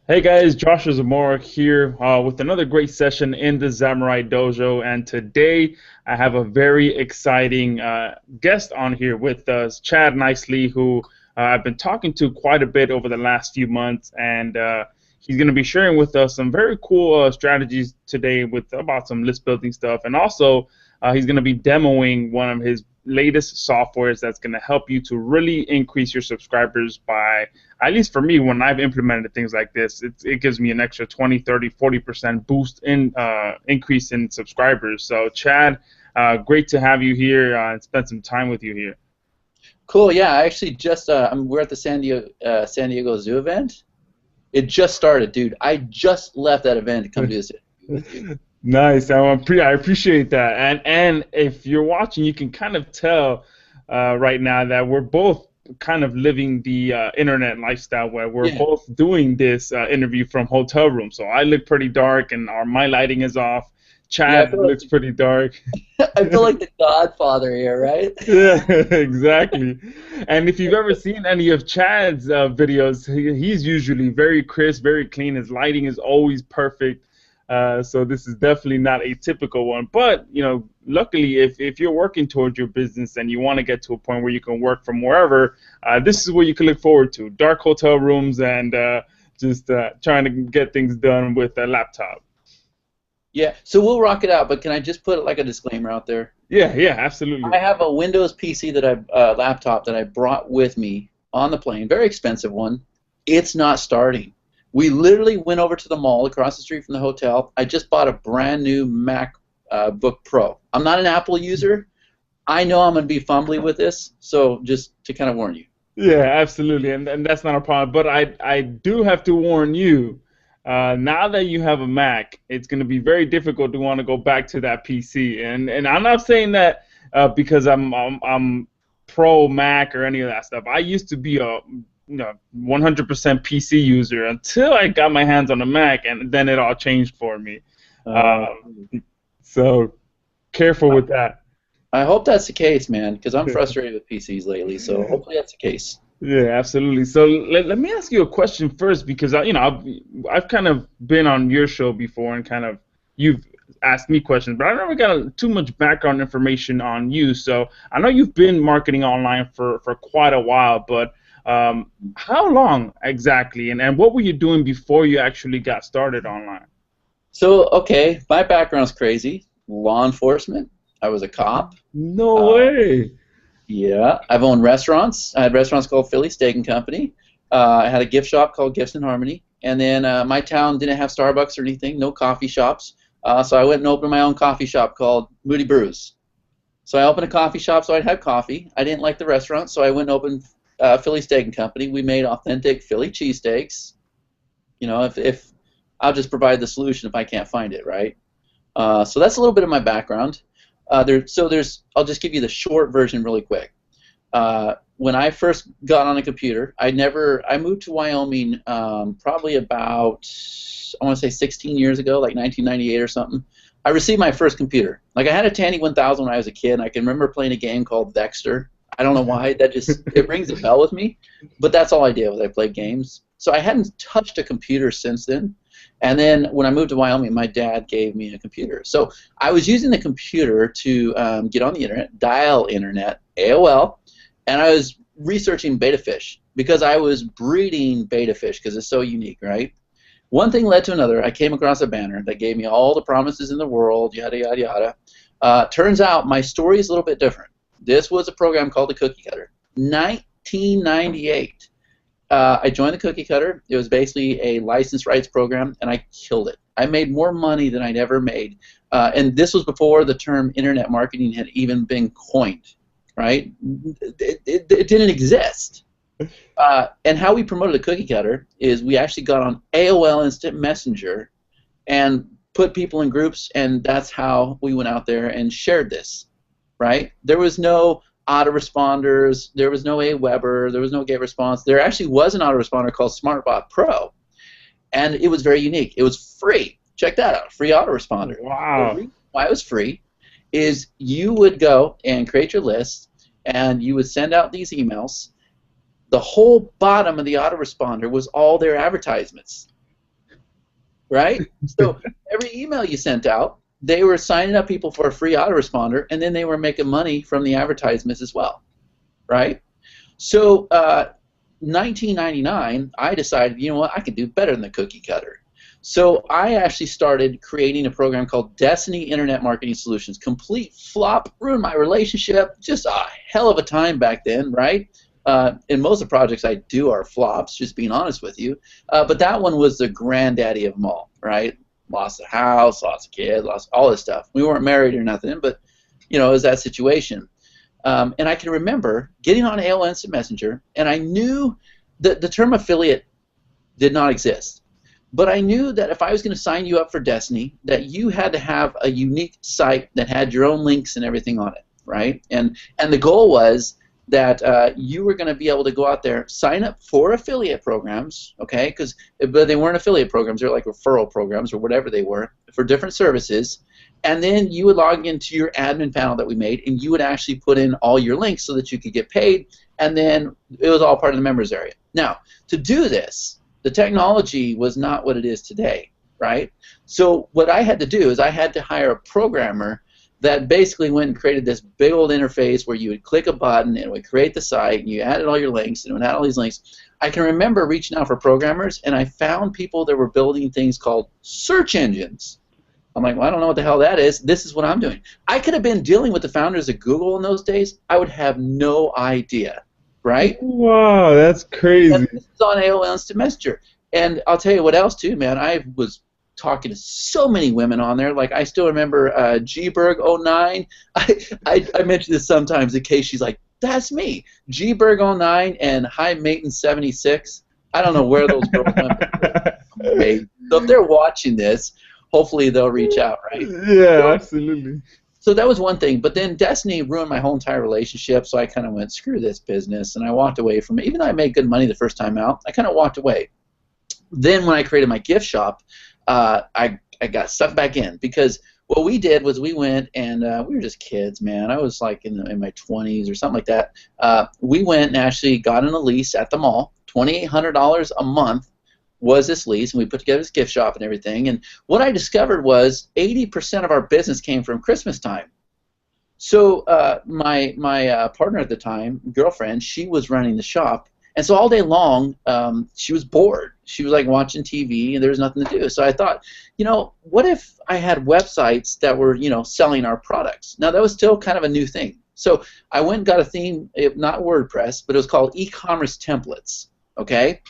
Hey guys, Joshua Zamora here with another great session in the Samurai Dojo. And today I have a very exciting guest on here with us, Chad Nicely, who I've been talking to quite a bit over the last few months. And he's going to be sharing with us some very cool strategies today with about some list building stuff. And also, he's going to be demoing one of his latest softwares that's going to help you to really increase your subscribers by, at least for me, when I've implemented things like this, it gives me an extra 20, 30, 40% boost in increase in subscribers. So, Chad, great to have you here and spend some time with you here. Cool. Yeah, I actually just we're at the San Diego Zoo event. It just started, dude. I just left that event to come do this interview with you. Nice. I appreciate that. And if you're watching, you can kind of tell right now that we're both kind of living the internet lifestyle where we're Yeah. both doing this interview from hotel room. So I look pretty dark, and my lighting is off. Yeah, I Chad feel looks pretty dark. like I feel like the Godfather here, right? Yeah, exactly. And if you've ever seen any of Chad's videos, he's usually very crisp, very clean. His lighting is always perfect. So this is definitely not a typical one. But, luckily, if you're working towards your business and you want to get to a point where you can work from wherever, this is what you can look forward to. Dark hotel rooms and just trying to get things done with a laptop. Yeah. So we'll rock it out, but can I just put like a disclaimer out there? Yeah, yeah, absolutely. I have a Windows PC laptop that I brought with me on the plane, very expensive one. It's not starting. We literally went over to the mall across the street from the hotel. I just bought a brand new MacBook Pro. I'm not an Apple user. I know I'm going to be fumbly with this, so just to kind of warn you. Yeah, absolutely, and that's not a problem. But I do have to warn you. Now that you have a Mac, it's going to be very difficult to want to go back to that PC. And I'm not saying that because I'm pro Mac or any of that stuff. I used to be a 100% PC user until I got my hands on a Mac, and then it all changed for me. Uh, Um, so careful with that. I hope that's the case, man, because I'm frustrated with PCs lately. So hopefully that's the case. Yeah, absolutely. So let me ask you a question first because I've kind of been on your show before and kind of you've asked me questions, but I never got too much background information on you. So I know you've been marketing online for quite a while, but how long exactly, and what were you doing before you actually got started online? So, okay, my background's crazy. Law enforcement. I was a cop. No Uh, way. yeah, I've owned restaurants. I had restaurants called Philly Steak and Company. I had a gift shop called Gifts and Harmony. And then my town didn't have Starbucks or anything, no coffee shops. So I went and opened my own coffee shop called Moody Brews. So I opened a coffee shop so I'd have coffee. I didn't like the restaurant, so I went and opened Philly Steak and Company. We made authentic Philly cheesesteaks. If I'll just provide the solution if I can't find it, right? So that's a little bit of my background. I'll just give you the short version really quick. When I first got on a computer, I moved to Wyoming probably about, I want to say 16 years ago, like 1998 or something. I received my first computer. Like I had a Tandy 1000 when I was a kid, and I can remember playing a game called Dexter. I don't know why, it rings a bell with me, but that's all I did was I played games. So I hadn't touched a computer since then. And then when I moved to Wyoming, my dad gave me a computer. So I was using the computer to get on the internet, dial internet, AOL, and I was researching betta fish because I was breeding betta fish because it's so unique, right? One thing led to another. I came across a banner that gave me all the promises in the world, yada, yada, yada. Turns out my story is a little bit different. This was a program called the Cookie Cutter. 1998. I joined the Cookie Cutter. It was basically a license rights program, and I killed it. I made more money than I'd ever made. And this was before the term internet marketing had even been coined, right? It didn't exist. And how we promoted the Cookie Cutter is we actually got on AOL Instant Messenger and put people in groups, and that's how we went out there and shared this, right? There was no autoresponders, there was no AWeber, there was no GetResponse. There actually was an autoresponder called SmartBot Pro, and it was very unique. It was free. Check that out, free autoresponder. The Wow. reason why it was free is you would go and create your list, and you would send out these emails. The whole bottom of the autoresponder was all their advertisements. right? So every email you sent out, they were signing up people for a free autoresponder, and then they were making money from the advertisements as well, right? So 1999, I decided, you know what, I can do better than the cookie cutter. So I actually started creating a program called Destiny Internet Marketing Solutions. Complete flop, ruined my relationship, just a hell of a time back then, right? And most of the projects I do are flops, just being honest with you. But that one was the granddaddy of them all, right? Lost a house, lost a kid, lost all this stuff. We weren't married or nothing, but you know, it was that situation. And I can remember getting on AOL Instant Messenger, and I knew that the term affiliate did not exist. But I knew that if I was going to sign you up for Destiny, that you had to have a unique site that had your own links and everything on it, right? And the goal was that you were going to be able to go out there, sign up for affiliate programs, okay? But they weren't affiliate programs; they were like referral programs or whatever they were for different services. And then you would log into your admin panel that we made, and you would actually put in all your links so that you could get paid, and then it was all part of the members area. Now, to do this, the technology was not what it is today, right? So what I had to do is I had to hire a programmer that basically went and created this big old interface where you would click a button and it would create the site, and you added all your links, and it would add all these links. I can remember reaching out for programmers, and I found people that were building things called search engines. I'm like, well, I don't know what the hell that is. This is what I'm doing. I could have been dealing with the founders of Google in those days. I would have no idea, right? Wow, that's crazy. And this is on AOL Instant Messenger. And I'll tell you what else, too, man. I was talking to so many women on there. Like, I still remember Gberg09. I mention this sometimes in case she's like, that's me. Gberg09 and High Maintenance 76. I don't know where those girls went. So if they're watching this, hopefully they'll reach out, right? Yeah, absolutely. So that was one thing. But then Destiny ruined my whole entire relationship, so I kind of went, screw this business, and I walked away from it. Even though I made good money the first time out, I kind of walked away. Then when I created my gift shop, I got sucked back in, because what we did was we went and we were just kids, man. I was like in my 20s or something like that. We went and actually got in a lease at the mall, $2,800 a month was this lease, and we put together this gift shop and everything. And what I discovered was 80% of our business came from Christmas time. So my partner at the time, girlfriend, she was running the shop, and so all day long she was bored. She was like watching TV, and there was nothing to do. So I thought, you know, what if I had websites that were, you know, selling our products? Now that was still kind of a new thing. So I went and got a theme, not WordPress, but it was called e-commerce templates. Okay.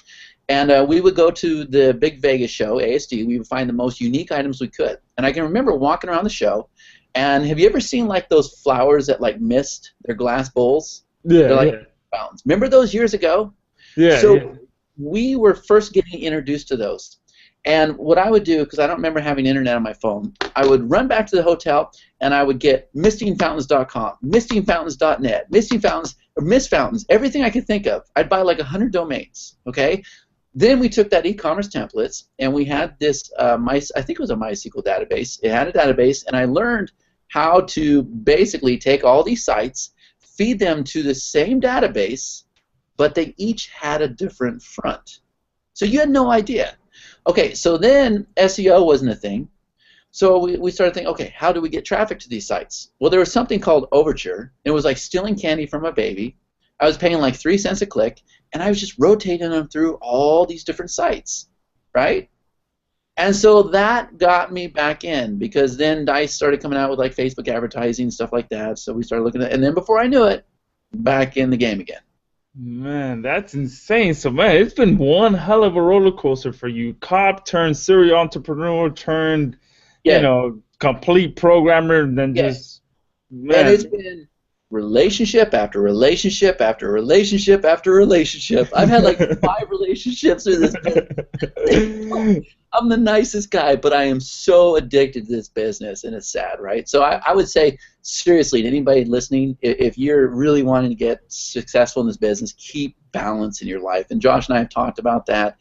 And we would go to the big Vegas show, ASD. We would find the most unique items we could. And I can remember walking around the show, and have you ever seen like those flowers that like mist? They're glass bowls. Yeah. They're like fountains. Remember those years ago? Yeah. So we were first getting introduced to those. And what I would do, because I don't remember having internet on my phone, I would run back to the hotel and I would get mistingfountains.com, mistingfountains.net, misting fountains, or Miss Fountains, everything I could think of. I'd buy like 100 domains, okay? Then we took that e-commerce templates, and we had this, I think it was a MySQL database. It had a database, and I learned how to basically take all these sites, feed them to the same database, but they each had a different front. So you had no idea. Okay, so then SEO wasn't a thing. So we started thinking, okay, how do we get traffic to these sites? Well, there was something called Overture. It was like stealing candy from a baby. I was paying like 3 cents a click, and I was just rotating them through all these different sites, right? And so that got me back in, because then DICE started coming out with like Facebook advertising and stuff like that. So we started looking at it, and then before I knew it, back in the game again. Man, that's insane. So, man, it's been one hell of a roller coaster for you. Cop turned serial entrepreneur turned, you know, complete programmer, and then just, man. And it's been relationship after relationship after relationship after relationship. I've had like 5 relationships with this business. I'm the nicest guy, but I am so addicted to this business, and it's sad, right? So I would say, seriously, to anybody listening, if you're really wanting to get successful in this business, keep balance in your life. And Josh and I have talked about that.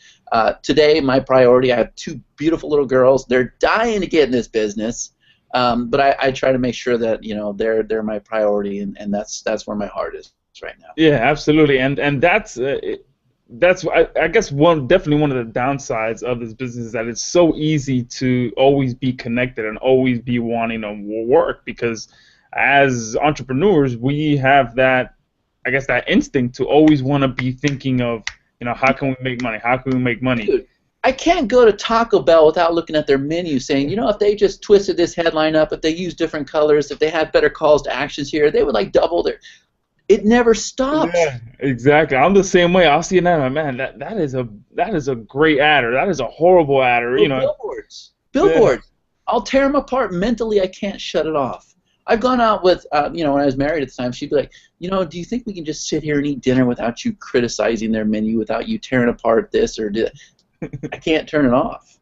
Today, my priority, I have 2 beautiful little girls. They're dying to get in this business. But I try to make sure that, you know, they're my priority, and that's where my heart is right now. Yeah, absolutely, and that's that's I guess definitely one of the downsides of this business is that it's so easy to always be connected and always be wanting to work, because as entrepreneurs we have that, I guess, that instinct to always want to be thinking of, how can we make money? How can we make money? Dude, I can't go to Taco Bell without looking at their menu saying, if they just twisted this headline up, if they used different colors, if they had better calls to actions here, they would like double their. It never stops. Yeah, exactly. I'm the same way. I'll see it now, man. That is a great ad, or that is a horrible ad, or Billboards. Billboards. Yeah. I'll tear them apart mentally. I can't shut it off. I've gone out with, when I was married at the time, she'd be like, do you think we can just sit here and eat dinner without you criticizing their menu, without you tearing apart this or that? I can't turn it off,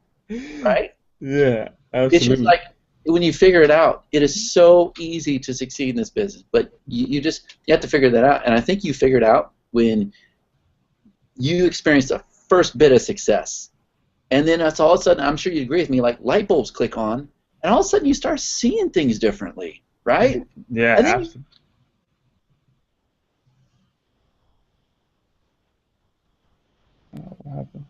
right? Yeah, absolutely. It's just like, when you figure it out, it is so easy to succeed in this business. But you have to figure that out. And I think you figured out when you experienced the first bit of success. And then it's all of a sudden, I'm sure you agree with me, like light bulbs click on, and all of a sudden you start seeing things differently, right? Yeah, absolutely. What happened?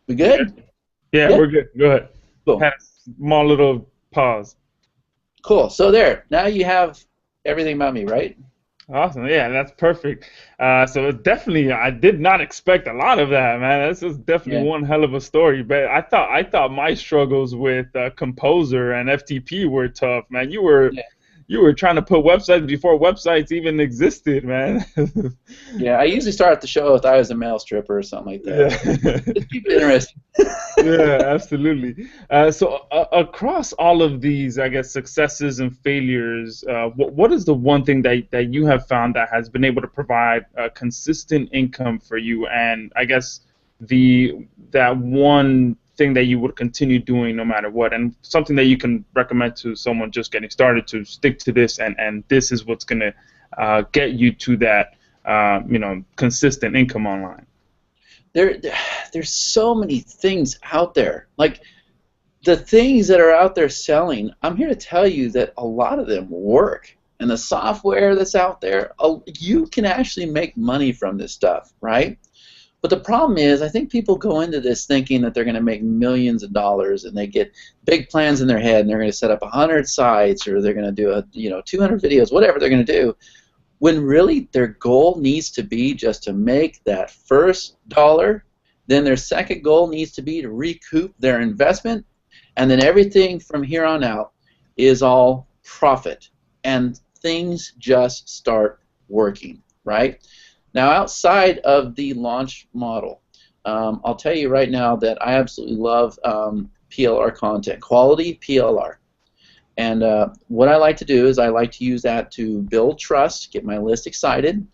We good? Yeah, we're good. Go ahead. Cool. Had a small little pause. Cool. So there. Now you have everything about me, right? Awesome. Yeah, that's perfect. So definitely, I did not expect a lot of that, man. This is definitely one hell of a story. But I thought my struggles with Composer and FTP were tough, man. You were trying to put websites before websites even existed, man. Yeah, I usually start the show with I was a male stripper or something like that. Yeah. Just keep it interesting. Yeah, absolutely. So across all of these, I guess, successes and failures, what is the one thing that you have found that has been able to provide a consistent income for you, and I guess that one thing that you would continue doing no matter what, and something that you can recommend to someone just getting started to stick to this, and this is what's going to get you to that consistent income online? There's so many things out there. Like the things that are out there selling, I'm here to tell you that a lot of them work. And the software that's out there, you can actually make money from this stuff, right? But the problem is, I think people go into this thinking that they're going to make millions of dollars, and they get big plans in their head, and they're going to set up 100 sites, or they're going to do 200 videos, whatever they're going to do, when really their goal needs to be just to make that first dollar. Then their second goal needs to be to recoup their investment, and then everything from here on out is all profit, and things just start working, right? Now, outside of the launch model, I'll tell you right now that I absolutely love PLR content, quality PLR. And what I like to do is I like to use that to build trust, get my list excited.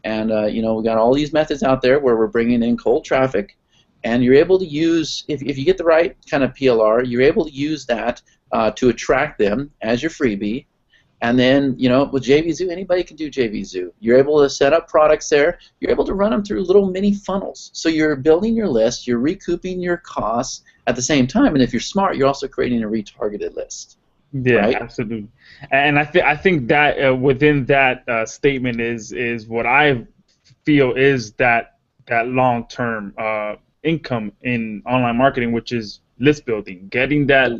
And, we got all these methods out there where we're bringing in cold traffic. And you're able to use, if you get the right kind of PLR, you're able to use that to attract them as your freebie. And then, with JVZoo, anybody can do JVZoo. You're able to set up products there. You're able to run them through little mini funnels. So you're building your list. You're recouping your costs at the same time. And if you're smart, you're also creating a retargeted list. Yeah, right? Absolutely. And I think that within that statement is what I feel is that long-term income in online marketing, which is list building, getting that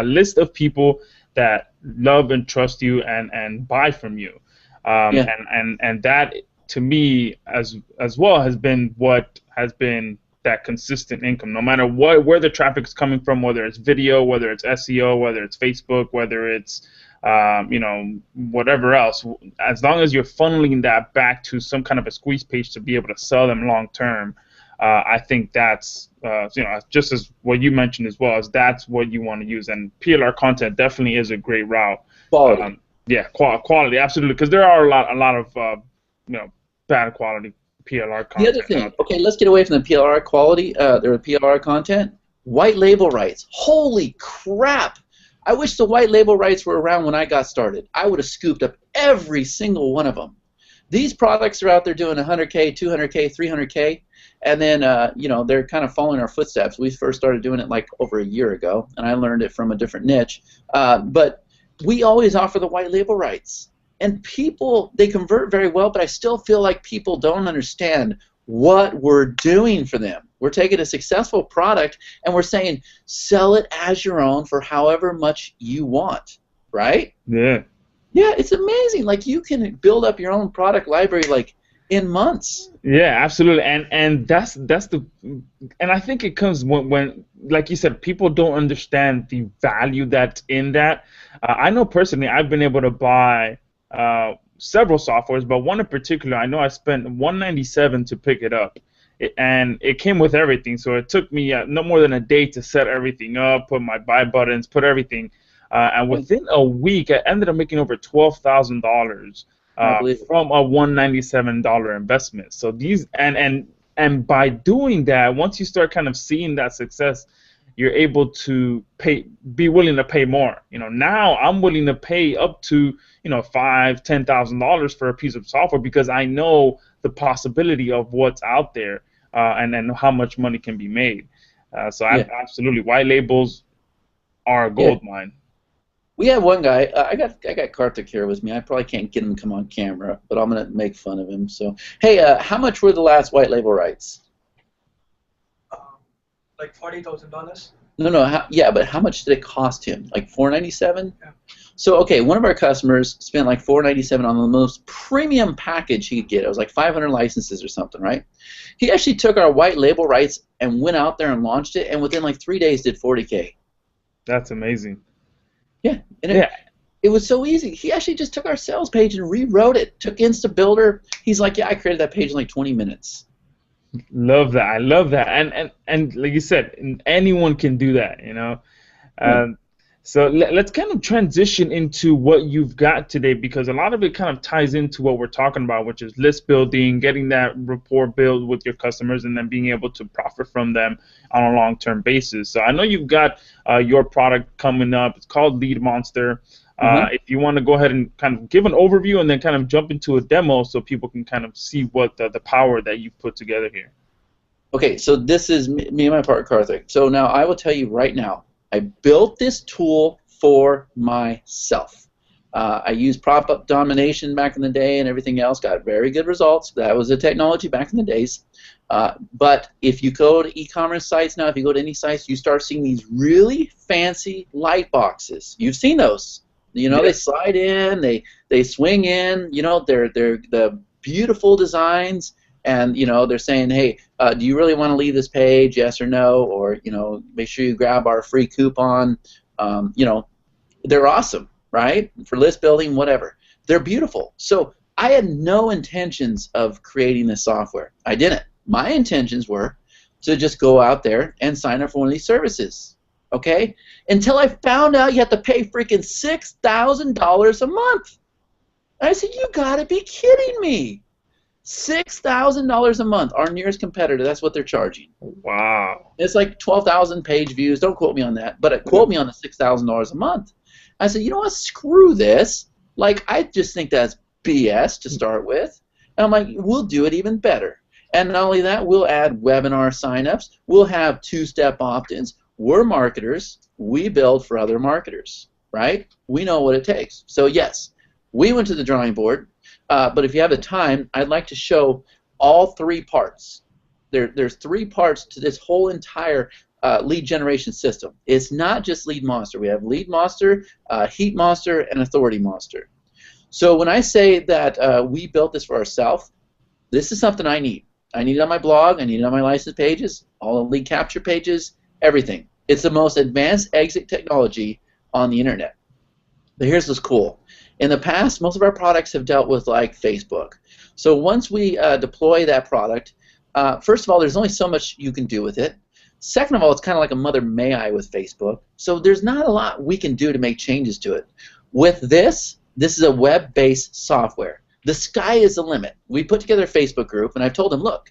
list of people that love and trust you and buy from you, and that to me as well has been what has been that consistent income, no matter where the traffic is coming from, whether it's video, whether it's SEO, whether it's Facebook, whether it's whatever else. As long as you're funneling that back to some kind of a squeeze page to be able to sell them long term, I think that's just as what you mentioned as well, as that's what you want to use. And PLR content definitely is a great route. Quality. Quality, absolutely, because there are a lot of bad quality PLR content. The other thing, okay, let's get away from the PLR quality, or PLR content. White label rights. Holy crap! I wish the white label rights were around when I got started. I would have scooped up every single one of them. These products are out there doing 100K, 200K, 300K, and then they're kind of following our footsteps. We first started doing it like over a year ago, and I learned it from a different niche. But we always offer the white label rights. and people, they convert very well, but I still feel like people don't understand what we're doing for them. We're taking a successful product and we're saying, sell it as your own for however much you want, right? Yeah. Yeah, it's amazing. Like, you can build up your own product library like in months. Yeah, absolutely, and that's the, and I think it comes when like you said, people don't understand the value that's in that. I know personally, I've been able to buy several softwares, but one in particular, I know I spent $197 to pick it up, and it came with everything. So it took me no more than a day to set everything up, put my buy buttons, put everything, and within a week, I ended up making over $12,000 from a $197 investment. So these and by doing that, once you start kind of seeing that success, you're able to be willing to pay more. Now I'm willing to pay up to $5,000-$10,000 for a piece of software because I know the possibility of what's out there and how much money can be made. So absolutely, white labels are a gold mine. We have one guy. I got Karthik here with me. I probably can't get him to come on camera, but I'm gonna make fun of him. So, hey, how much were the last white label rights? Like $40,000. No. Yeah, but how much did it cost him? Like $497? Yeah. So, okay, one of our customers spent like $497 on the most premium package he could get. It was like 500 licenses or something, right? He actually took our white label rights and went out there and launched it, and within like 3 days did $40K. That's amazing. Yeah, and it was so easy. He actually just took our sales page and rewrote it, took Instabuilder. He's like, yeah, I created that page in like 20 minutes. Love that. I love that. And like you said, anyone can do that, So let's kind of transition into what you've got today, because a lot of it kind of ties into what we're talking about, which is list building, getting that rapport built with your customers, and then being able to profit from them on a long-term basis. So I know you've got your product coming up. It's called Lead Monster. If you want to go ahead and kind of give an overview and then kind of jump into a demo so people can kind of see what the power that you've put together here. Okay, so this is me and my partner Karthik. So now I will tell you right now, I built this tool for myself. I used prop-up domination back in the day and everything else, got very good results. That was the technology back in the days. But if you go to e-commerce sites now, if you go to any sites, you start seeing these really fancy light boxes. You've seen those. They slide in, they swing in, they're the beautiful designs. And they're saying, hey, do you really want to leave this page, yes or no? Or make sure you grab our free coupon. They're awesome, right? For list building, whatever. They're beautiful. So I had no intentions of creating this software. I didn't. My intentions were to just go out there and sign up for one of these services. Okay? Until I found out you have to pay freaking $6,000 a month. And I said, you gotta be kidding me. $6,000 a month. Our nearest competitor, that's what they're charging. Wow. It's like 12,000 page views. Don't quote me on that, but quote me on the $6,000 a month. I said, you know what? Screw this. Like, I just think that's BS to start with. And I'm like, we'll do it even better. And not only that, we'll add webinar signups. We'll have two-step opt-ins. We're marketers. We build for other marketers, right? We know what it takes. So yes, we went to the drawing board. But if you have the time, I'd like to show all three parts. There's three parts to this whole entire lead generation system. It's not just Lead Monster. We have Lead Monster, Heat Monster, and Authority Monster. So when I say that we built this for ourselves, this is something I need. I need it on my blog. I need it on my license pages, all the lead capture pages, everything. It's the most advanced exit technology on the internet. But here's what's cool. In the past, most of our products have dealt with like Facebook. So once we deploy that product, first of all, there's only so much you can do with it. Second of all, it's kind of like a mother may I with Facebook. So there's not a lot we can do to make changes to it. With this is a web-based software. The sky is the limit. We put together a Facebook group, and I told them, look,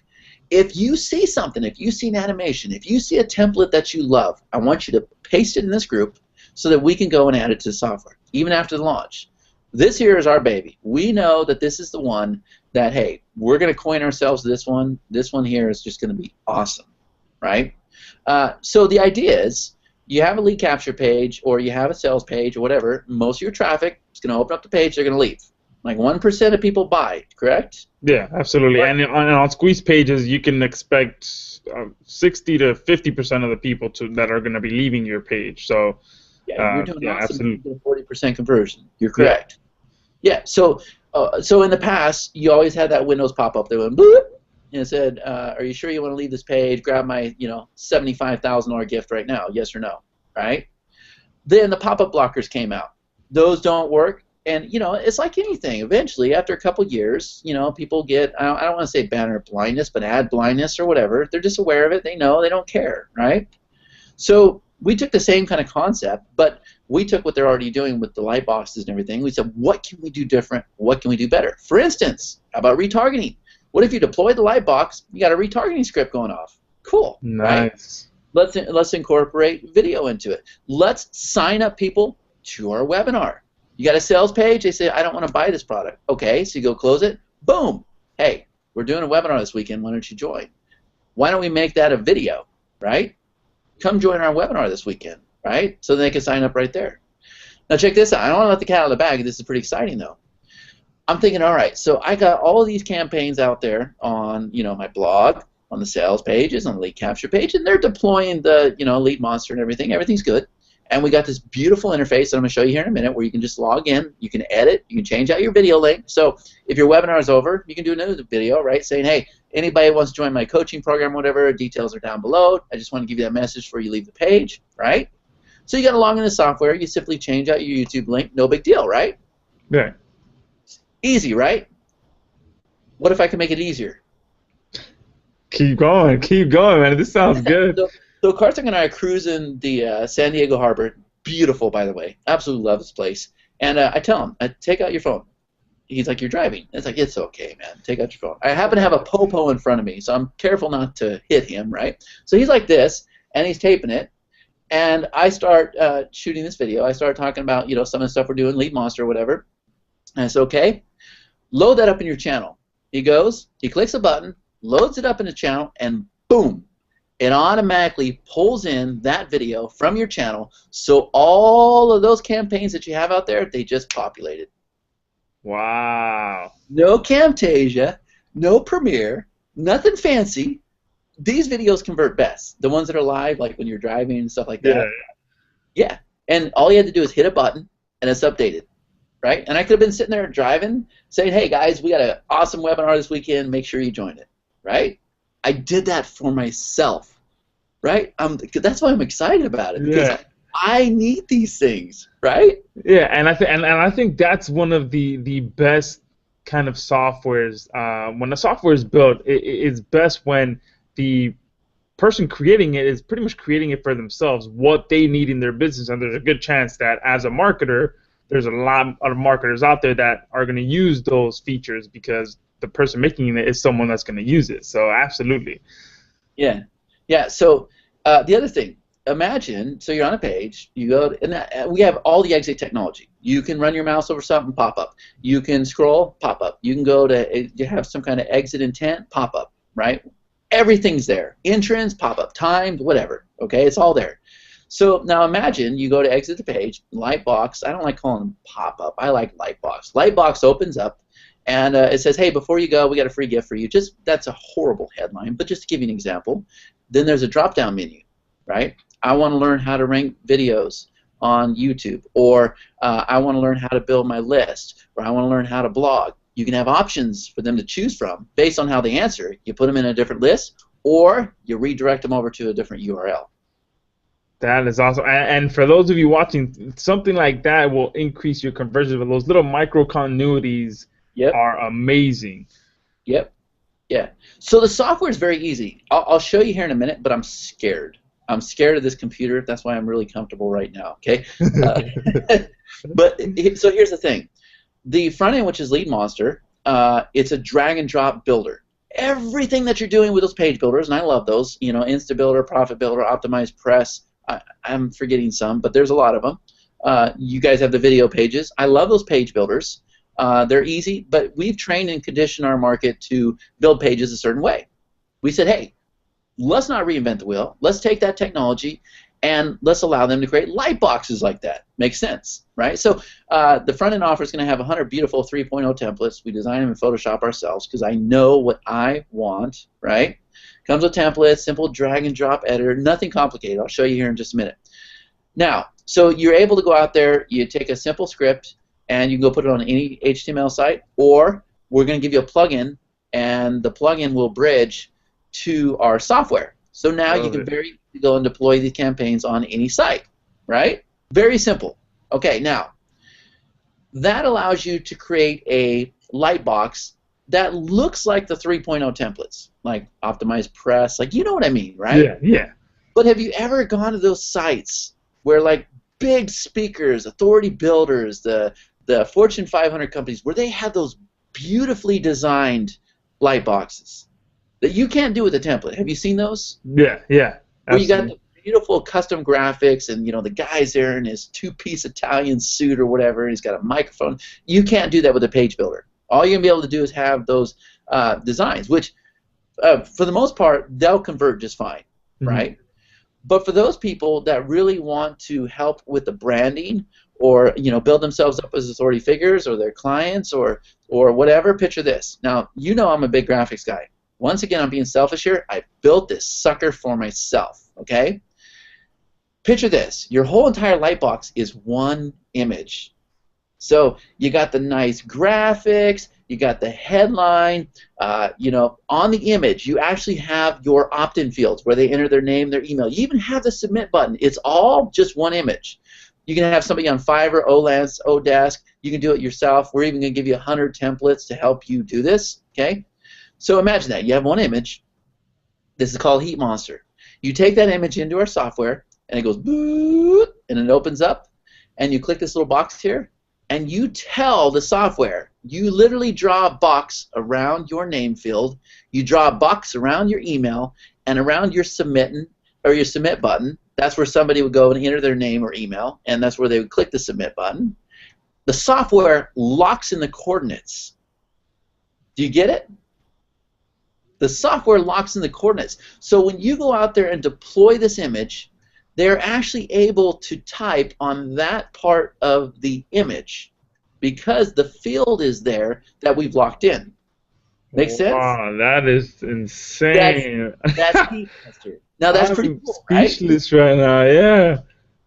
if you see something, if you see an animation, if you see a template that you love, I want you to paste it in this group so that we can go and add it to the software, even after the launch. This here is our baby. We know that this is the one that, hey, we're going to coin ourselves this one. This one here is just going to be awesome, right? So the idea is you have a lead capture page or you have a sales page or whatever. Most of your traffic is going to open up the page. They're going to leave. Like 1% of people buy, correct? Yeah, absolutely. Right. And on squeeze pages, you can expect 60 to 50% of the people that are going to be leaving your page. So, Yeah, you're doing yeah, awesome if you absolutely. get a 40% conversion. You're Yeah. correct. Yeah, so in the past, you always had that Windows pop-up that went boop, and it said, are you sure you want to leave this page? Grab my, $75,000 gift right now, yes or no, right? Then the pop-up blockers came out. Those don't work, and, it's like anything. Eventually, after a couple years, people get, I don't want to say banner blindness, but ad blindness or whatever. They're just aware of it. They know. They don't care, right? So we took the same kind of concept, but we took what they're already doing with the light boxes and everything. We said, what can we do different? What can we do better? For instance, how about retargeting? What if you deploy the light box, you got a retargeting script going off? Cool, right? Nice. Let's incorporate video into it. Let's sign up people to our webinar. You got a sales page, they say, I don't want to buy this product. Okay, so you go close it, boom. Hey, we're doing a webinar this weekend, why don't you join? Why don't we make that a video, right? Come join our webinar this weekend, right? So they can sign up right there. Now check this out. I don't want to let the cat out of the bag. This is pretty exciting though. I'm thinking, all right, so I got all of these campaigns out there on, my blog, on the sales pages, on the lead capture page, and they're deploying the, Lead Monster and everything. Everything's good. And we got this beautiful interface that I'm going to show you here in a minute where you can just log in, you can edit, you can change out your video link. So if your webinar is over, you can do another video, right, saying, hey, anybody who wants to join my coaching program, whatever, details are down below. I just want to give you that message before you leave the page, right? So you got to log in the software. You simply change out your YouTube link. No big deal, right? Yeah. Easy, right? What if I can make it easier? Keep going, man. This sounds good. So Karthik and I are cruising the San Diego Harbor. Beautiful, by the way. Absolutely love this place. And I tell him, take out your phone. He's like, you're driving. It's like, it's okay, man. Take out your phone. I happen to have a popo in front of me, so I'm careful not to hit him, right? So he's like this, and he's taping it. And I start shooting this video. I start talking about, some of the stuff we're doing, Lead Monster or whatever. And it's okay. Load that up in your channel. He goes, he clicks a button, loads it up in the channel, and boom. It automatically pulls in that video from your channel, so all of those campaigns that you have out there, they just populated. Wow. No Camtasia, no Premiere, nothing fancy. These videos convert best. The ones that are live, like when you're driving and stuff like that. Yeah. And all you had to do is hit a button, and it's updated, right? And I could have been sitting there driving, saying, hey, guys, we got an awesome webinar this weekend. Make sure you join it, right? I did that for myself, right? That's why I'm excited about it, because I need these things, right? Yeah, and I think that's one of the best kind of softwares. When the software is built, it's best when the person creating it is pretty much creating it for themselves, what they need in their business, and there's a good chance that as a marketer, there's a lot of marketers out there that are going to use those features because the person making it is someone that's going to use it. So absolutely. Yeah. So the other thing, imagine, so you're on a page, you go, and we have all the exit technology. You can run your mouse over something, pop up. You can scroll, pop up. You can go to, you have some kind of exit intent, pop up, right? Everything's there. Entrance, pop up, timed, whatever. Okay, it's all there. So now imagine you go to exit the page, Lightbox. I don't like calling them pop up. I like Lightbox. Lightbox opens up. And it says, hey, before you go, we got a free gift for you. That's a horrible headline, but just to give you an example. Then there's a drop-down menu, right? I want to learn how to rank videos on YouTube, or I want to learn how to build my list, or I want to learn how to blog. You can have options for them to choose from based on how they answer. You put them in a different list, or you redirect them over to a different URL. That is awesome. And for those of you watching, something like that will increase your conversion. But those little micro continuities are amazing. Yep. Yeah. So the software is very easy. I'll show you here in a minute, but I'm scared. I'm scared of this computer. That's why I'm really comfortable right now. Okay. But so here's the thing. The front end, which is Lead Monster, it's a drag and drop builder. Everything that you're doing with those page builders, and I love those, InstaBuilder, Profit Builder, Optimized Press. I'm forgetting some, but there's a lot of them. You guys have the video pages. I love those page builders. They're easy, but we've trained and conditioned our market to build pages a certain way. We said, hey, let's not reinvent the wheel. Let's take that technology and let's allow them to create light boxes like that. Makes sense, right? So the front-end offer is going to have 100 beautiful 3.0 templates. We design them in Photoshop ourselves because I know what I want, right? Comes with templates, simple drag and drop editor, nothing complicated. I'll show you here in just a minute. Now, so you're able to go out there, you take a simple script, and you can go put it on any HTML site, or we're going to give you a plugin, and the plugin will bridge to our software. So now you can very easily go and deploy these campaigns on any site, right? Very simple. Okay, now, that allows you to create a light box that looks like the 3.0 templates, like Optimized Press, like you know what I mean, right? Yeah, yeah. But have you ever gone to those sites where like big speakers, authority builders, the Fortune 500 companies, where they have those beautifully designed light boxes that you can't do with a template? Have you seen those? Yeah, yeah. Where you got the beautiful custom graphics, and you know the guy's there in his two-piece Italian suit or whatever, and he's got a microphone. You can't do that with a page builder. All you're gonna be able to do is have those designs, which for the most part they'll convert just fine, right? But for those people that really want to help with the branding, or you know, build themselves up as authority figures, or their clients, or whatever, picture this. Now, you know I'm a big graphics guy. Once again, I'm being selfish here. I built this sucker for myself, okay? Picture this. Your whole entire light box is one image. So you got the nice graphics, you got the headline, you know, on the image you actually have your opt-in fields where they enter their name, their email. You even have the submit button. It's all just one image. You can have somebody on Fiverr, Olance, Odesk. You can do it yourself. We're even going to give you 100 templates to help you do this, okay? So imagine that. You have one image. This is called Heat Monster. You take that image into our software, and it goes boop, and it opens up, and you click this little box here, and you tell the software, you literally draw a box around your name field, you draw a box around your email, and around your submit button. That's where somebody would go and enter their name or email, and that's where they would click the submit button. The software locks in the coordinates. Do you get it? The software locks in the coordinates. So when you go out there and deploy this image, they're actually able to type on that part of the image because the field is there that we've locked in. Make sense? Wow, that is insane. That's Heat Monster. Now that's pretty cool, right? Speechless right now, yeah.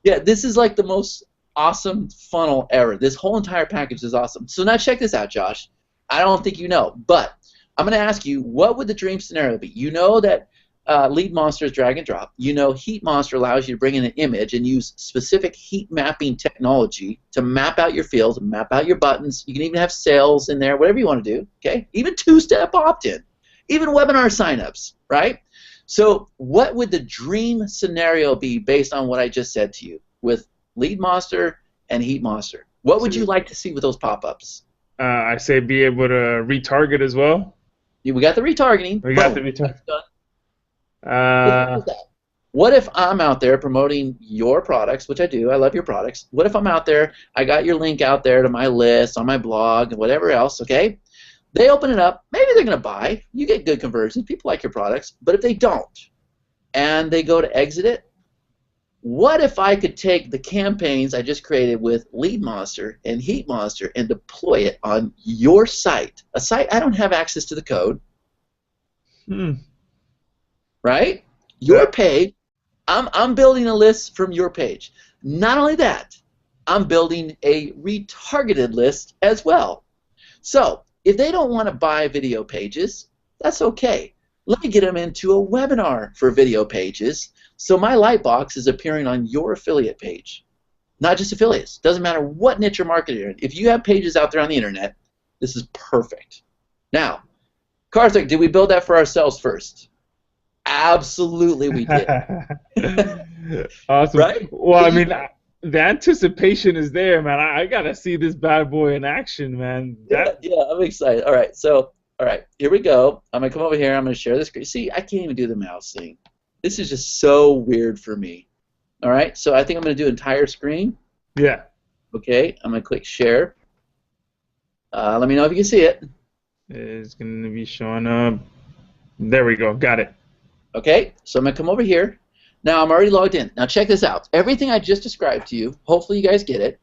Yeah, this is like the most awesome funnel ever. This whole entire package is awesome. So now check this out, Josh. I don't think you know, but I'm going to ask you, what would the dream scenario be? You know that Lead Monster is drag and drop. You know Heat Monster allows you to bring in an image and use specific heat mapping technology to map out your fields, map out your buttons. You can even have sales in there, whatever you want to do, okay? Even two-step opt-in, even webinar signups, right? So what would the dream scenario be based on what I just said to you with Lead Monster and Heat Monster? What would you like to see with those pop-ups? I say be able to retarget as well. We got the retargeting. We got the retargeting. What if I'm out there promoting your products, which I do, I love your products. What if I'm out there, I got your link out there to my list, on my blog, and whatever else, okay? They open it up, maybe they're going to buy, you get good conversions, people like your products, but if they don't, and they go to exit it, what if I could take the campaigns I just created with Lead Monster and Heat Monster and deploy it on your site, a site I don't have access to the code, right? Your page, I'm building a list from your page. Not only that, I'm building a retargeted list as well. So if they don't want to buy video pages, that's okay. Let me get them into a webinar for video pages, so my Lightbox is appearing on your affiliate page. Not just affiliates. Doesn't matter what niche or market you're in. If you have pages out there on the internet, this is perfect. Now, Karthik, did we build that for ourselves first? Absolutely we did. Awesome. Right? Well, I mean, the anticipation is there, man. I got to see this bad boy in action, man. Yeah, I'm excited. All right, so, here we go. I'm going to come over here. I'm going to share this screen. See, I can't even do the mouse thing. This is just so weird for me. All right, so I think I'm going to do entire screen. Yeah. Okay, I'm going to click share. Let me know if you can see it. It's going to be showing up. There we go. Got it. Okay, so I'm going to come over here. Now I'm already logged in. Now check this out. Everything I just described to you, hopefully you guys get it.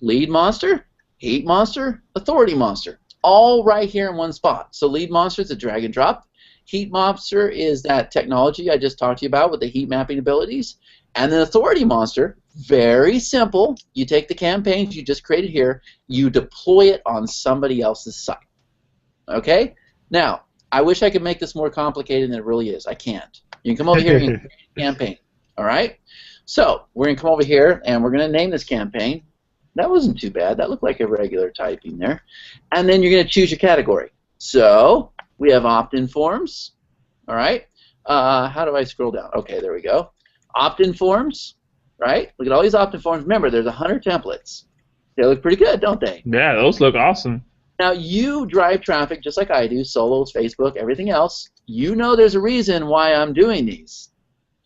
Lead monster, heat monster, authority monster. All right here in one spot. So lead monster is a drag and drop. Heat monster is that technology I just talked to you about with the heat mapping abilities. And then authority monster, very simple. You take the campaigns you just created here, you deploy it on somebody else's site. Okay? Now, I wish I could make this more complicated than it really is. I can't. You can come over here and create a campaign. All right? So we're going to come over here and we're going to name this campaign. That wasn't too bad. That looked like a regular typing there. And then you're going to choose your category. So we have opt-in forms. All right? How do I scroll down? Okay, there we go. Opt-in forms. Right? Look at all these opt-in forms. Remember, there's 100 templates. They look pretty good, don't they? Yeah, those look awesome. Now, you drive traffic just like I do, Solos, Facebook, everything else. You know there's a reason why I'm doing these.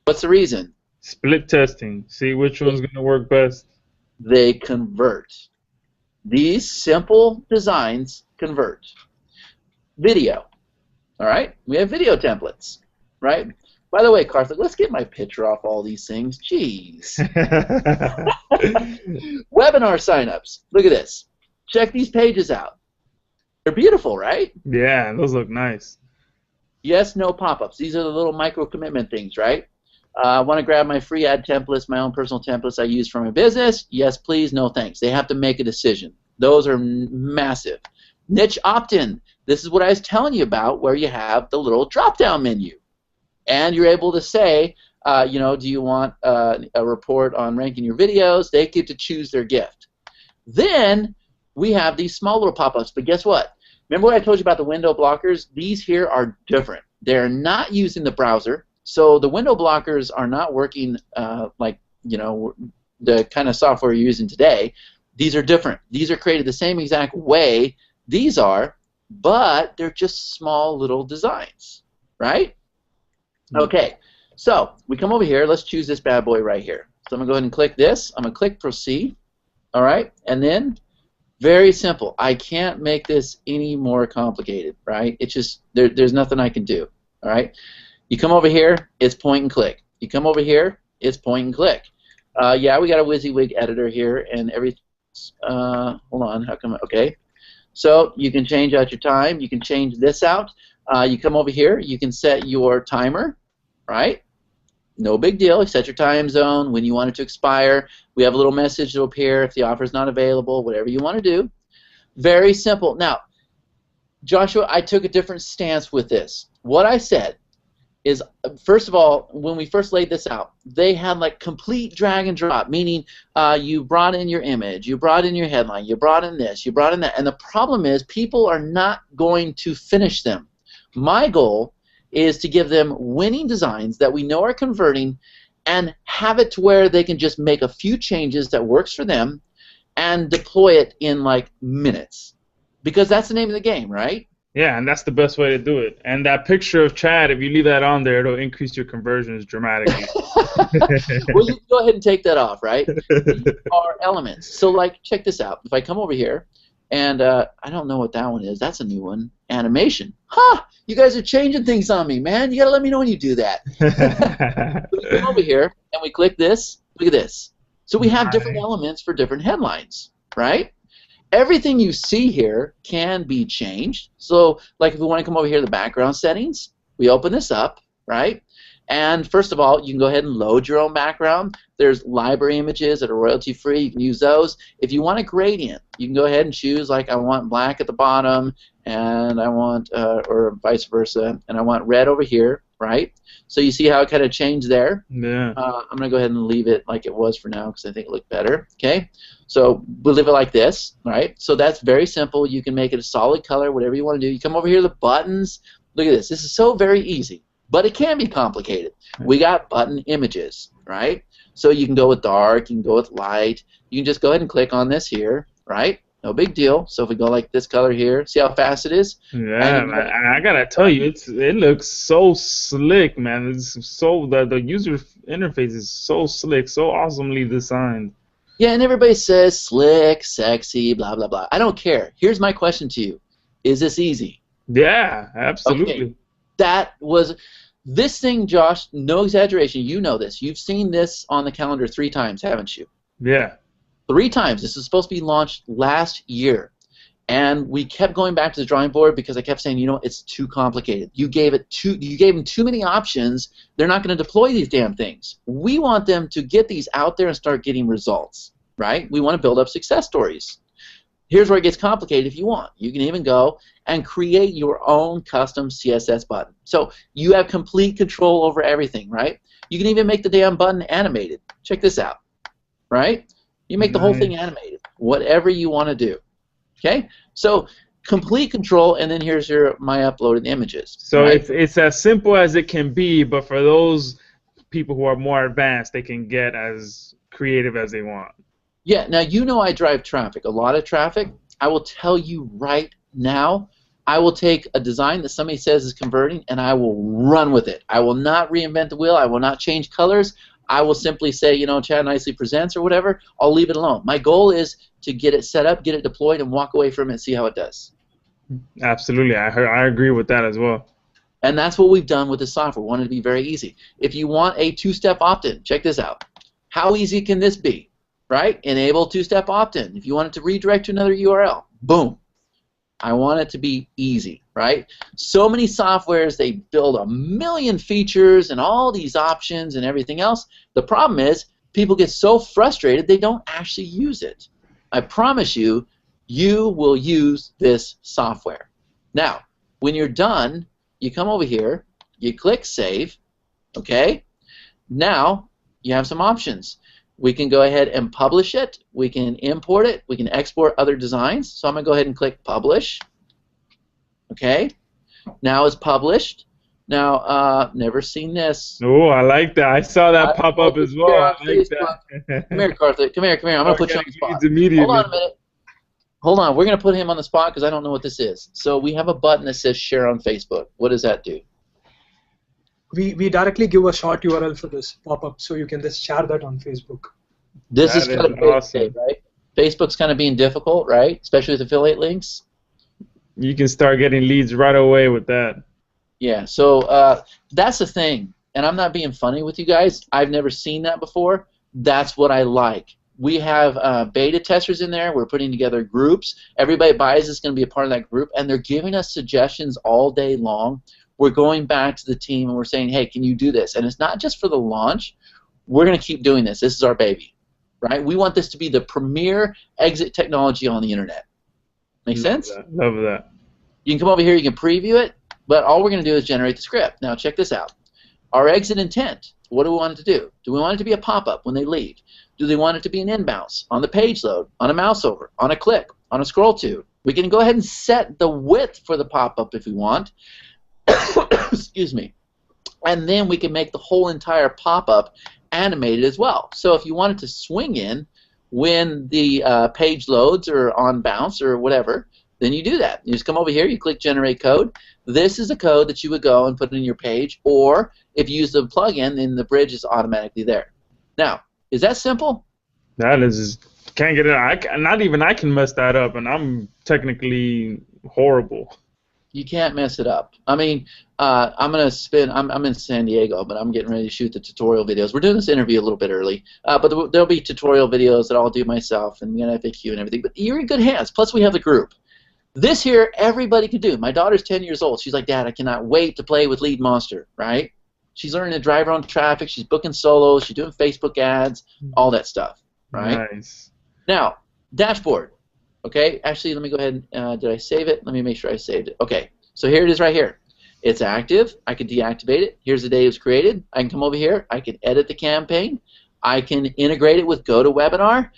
What's the reason? Split testing. See which one's going to work best. They convert. These simple designs convert. Video. All right? We have video templates. Right? By the way, Karthik, let's get my picture off all these things. Jeez. Webinar signups. Look at this. Check these pages out. They're beautiful, right? Yeah, those look nice. Yes, no pop-ups. These are the little micro-commitment things, right? I want to grab my free ad templates, my own personal templates I use for my business. Yes, please, no thanks. They have to make a decision. Those are massive. Niche opt-in. This is what I was telling you about where you have the little drop-down menu. And you're able to say, you know, do you want a report on ranking your videos? They get to choose their gift. Then we have these small little pop-ups, but guess what? Remember what I told you about the window blockers? These here are different. They're not using the browser, so the window blockers are not working like, you know, the kind of software you're using today. These are different. These are created the same exact way these are, but they're just small little designs, right? Okay, so we come over here. Let's choose this bad boy right here. So I'm going to go ahead and click this. I'm going to click proceed, all right? And then very simple. I can't make this any more complicated, right? It's just, there's nothing I can do, all right? You come over here, it's point and click. You come over here, it's point and click. Yeah, we got a WYSIWYG editor here and everything. Hold on, how come? Okay. So you can change out your time. You can change this out. You come over here, you can set your timer, right? No big deal. You set your time zone, when you want it to expire. We have a little message that will appear if the offer is not available, whatever you want to do. Very simple. Now, Joshua, I took a different stance with this. What I said is, first of all, when we first laid this out, they had like complete drag and drop, meaning you brought in your image, you brought in your headline, you brought in this, you brought in that. And the problem is people are not going to finish them. My goal is to give them winning designs that we know are converting and have it to where they can just make a few changes that works for them and deploy it in like minutes. Because that's the name of the game, right? Yeah, and that's the best way to do it. And that picture of Chad, if you leave that on there, it'll increase your conversions dramatically. Well, you can go ahead and take that off, right? These are elements. So, like, check this out. If I come over here, and I don't know what that one is. That's a new one. Animation. Ha! You guys are changing things on me, man. You got to let me know when you do that. So we come over here, and we click this. Look at this. So we have different elements for different headlines, right? Everything you see here can be changed. So, like if we want to come over here to the background settings, we open this up, right? And first of all, you can go ahead and load your own background. There's library images that are royalty-free. You can use those. If you want a gradient, you can go ahead and choose, like I want black at the bottom, and I want, or vice versa, and I want red over here, right? So you see how it kind of changed there? Yeah. I'm going to go ahead and leave it like it was for now because I think it looked better, okay? So we'll leave it like this, right? So that's very simple. You can make it a solid color, whatever you want to do. You come over here to the buttons. Look at this. This is so very easy, but it can be complicated. We got button images, right? So you can go with dark, you can go with light. You can just go ahead and click on this here, right? No big deal. So if we go like this color here, see how fast it is? Yeah, man, I gotta tell you, it looks so slick, man. It's so the user interface is so slick, so awesomely designed. Yeah, and everybody says slick, sexy, blah blah blah. I don't care. Here's my question to you: is this easy? Yeah, absolutely. Okay. That was This thing, Josh, no exaggeration, you know this. You've seen this on the calendar 3 times, haven't you? Yeah. 3 times. This is supposed to be launched last year. And we kept going back to the drawing board because I kept saying, you know, it's too complicated. You gave them too many options. They're not going to deploy these damn things. We want them to get these out there and start getting results, right? We want to build up success stories. Here's where it gets complicated if you want. You can even go and create your own custom CSS button. So you have complete control over everything, right? You can even make the damn button animated. Check this out, right? You make the whole thing animated, whatever you want to do. Okay, so complete control, and then here's my uploaded images. So right? it's as simple as it can be, but for those people who are more advanced, they can get as creative as they want. Yeah, now you know I drive traffic, a lot of traffic. I will tell you right now, I will take a design that somebody says is converting, and I will run with it. I will not reinvent the wheel. I will not change colors. I will simply say, you know, Chad Nicely presents or whatever. I'll leave it alone. My goal is to get it set up, get it deployed, and walk away from it and see how it does. Absolutely. I agree with that as well. And that's what we've done with the software. We want it to be very easy. If you want a 2-step opt-in, check this out. How easy can this be? Right? Enable 2-step opt-in. If you want it to redirect to another URL, boom. I want it to be easy, right? So many softwares, they build a million features and all these options and everything else. The problem is people get so frustrated they don't actually use it. I promise you, you will use this software. Now, when you're done, you come over here, you click Save, okay? Now, you have some options. We can go ahead and publish it. We can import it. We can export other designs. So I'm going to go ahead and click Publish. Okay. Now it's published. Now, never seen this. Oh, I like that. I saw that pop up as well. I like that. Come here, Karthik. Come here. I'm going to put you on the spot. Immediately. Hold on a minute. Hold on. We're going to put him on the spot because I don't know what this is. So we have a button that says Share on Facebook. What does that do? We directly give a short URL for this pop-up, so you can just share that on Facebook. This is kind of awesome, right? Facebook's kind of being difficult, right? Especially with affiliate links. You can start getting leads right away with that. Yeah, so that's the thing. And I'm not being funny with you guys. I've never seen that before. That's what I like. We have beta testers in there. We're putting together groups. Everybody buys is going to be a part of that group, and they're giving us suggestions all day long. We're going back to the team and we're saying, hey, can you do this? And it's not just for the launch. We're going to keep doing this. This is our baby, right? We want this to be the premier exit technology on the internet. Make sense? Love that. You can come over here, you can preview it, but all we're going to do is generate the script. Now check this out. Our exit intent, what do we want it to do? Do we want it to be a pop-up when they leave? Do they want it to be an inbounce, on the page load, on a mouse over, on a click, on a scroll to? We can go ahead and set the width for the pop-up if we want. Excuse me. And then we can make the whole entire pop-up animated as well. So if you wanted to swing in when the page loads or on bounce or whatever, then you do that. You just come over here, you click Generate Code. This is the code that you would go and put in your page, or if you use the plugin, then the bridge is automatically there. Now, is that simple? That is, can't get it. Not even I can mess that up, and I'm technically horrible. You can't mess it up. I mean, I'm in San Diego, but I'm getting ready to shoot the tutorial videos. We're doing this interview a little bit early, but there'll be tutorial videos that I'll do myself and FAQ and everything. But you're in good hands. Plus, we have the group. This here, everybody can do. My daughter's 10 years old. She's like, Dad, I cannot wait to play with Lead Monster, right? She's learning to drive her own traffic. She's booking solos. She's doing Facebook ads, all that stuff, right? Nice. Now, dashboard. Okay, actually, let me go ahead and, did I save it? Let me make sure I saved it. Okay, so here it is right here. It's active. I can deactivate it. Here's the day it was created. I can come over here. I can edit the campaign. I can integrate it with GoToWebinar.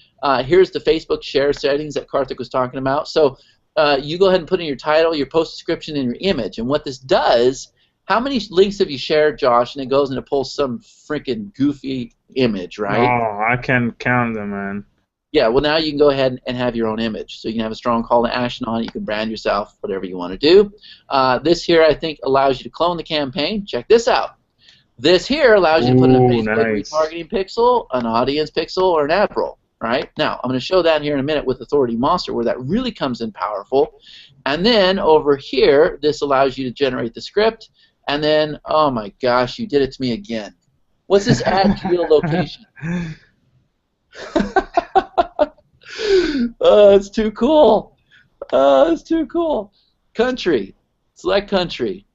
Here's the Facebook share settings that Karthik was talking about. So you go ahead and put in your title, your post description, and your image. And what this does, how many links have you shared, Josh? And it goes and it pulls some freaking goofy image, right? Oh, I can't count them, man. Yeah, well, now you can go ahead and have your own image. So you can have a strong call to action on it. You can brand yourself, whatever you want to do. This here, I think, allows you to clone the campaign. Check this out. This here allows you to put in a Facebook retargeting pixel, an audience pixel, or an ad roll. Right? Now, I'm going to show that here in a minute with Authority Monster, where that really comes in powerful. And then over here, this allows you to generate the script. And then, oh my gosh, you did it to me again. What's this add geolocation? Oh, it's too cool. Oh, it's too cool. Country. Select country.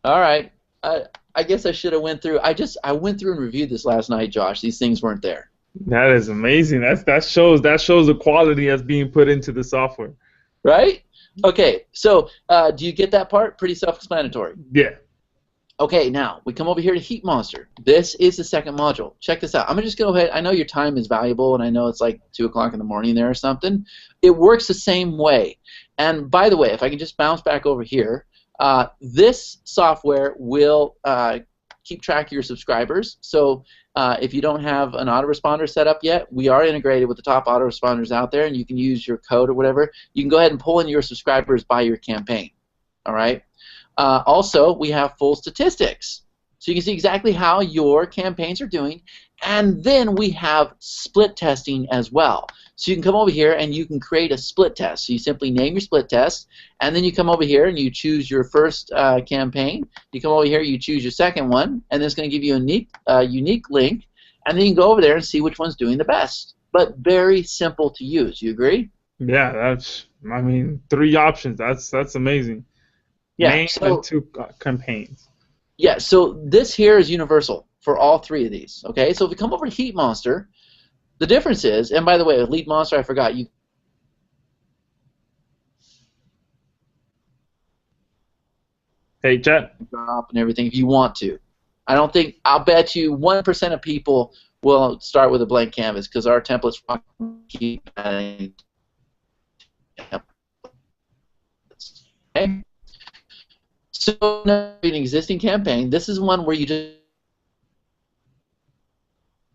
All right. I guess I should have went through. I went through and reviewed this last night, Josh. These things weren't there. That is amazing. That shows the quality that's being put into the software. Right? Okay. So, do you get that part? Pretty self-explanatory. Yeah. Okay, now we come over here to Heat Monster. This is the second module. Check this out. I'm just going to go ahead. I know your time is valuable, and I know it's like 2 o'clock in the morning there or something. It works the same way. And by the way, if I can just bounce back over here, this software will keep track of your subscribers. So if you don't have an autoresponder set up yet, we are integrated with the top autoresponders out there, and you can use your code or whatever. You can go ahead and pull in your subscribers by your campaign. All right? Also, we have full statistics, so you can see exactly how your campaigns are doing, and then we have split testing as well. So you can come over here and you can create a split test. So you simply name your split test, and then you come over here and you choose your first campaign. You come over here, you choose your second one, and then it's going to give you a unique link, and then you can go over there and see which one's doing the best. But very simple to use. You agree? Yeah, I mean, 3 options. That's amazing. Yeah, Main and 2 campaigns. Yeah, so this here is universal for all 3 of these. Okay, so if we come over to Heat Monster, the difference is, and by the way, with Heat Monster, I forgot you. Hey, Chet. Drop and everything if you want to. I'll bet you 1% of people will start with a blank canvas because our templates keep adding templates. Okay. So now an existing campaign. This is one where you just